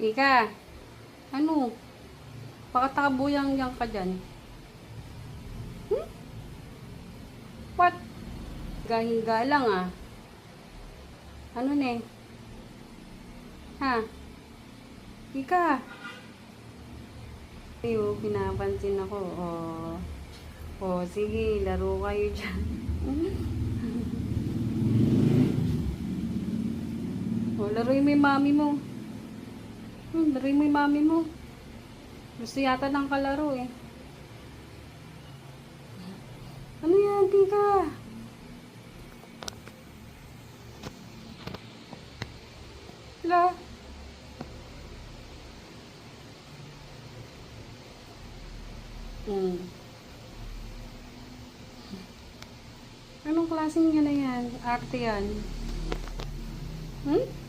Ika, ano? Pakatakabuyan ka dyan. Hmm? What? Gahiga lang ah. Ano ne? Ha? Ika. Ayo, pinapansin ako. Oh. Oh, sige, laro kayo dyan. Oh, laruin mo yung mami mo. Laruin mo yung mami mo. Gusto yata ng kalaro eh. Ano yan, Tika? Hala? Anong klaseng yan na yan? Arte yan? Hmm?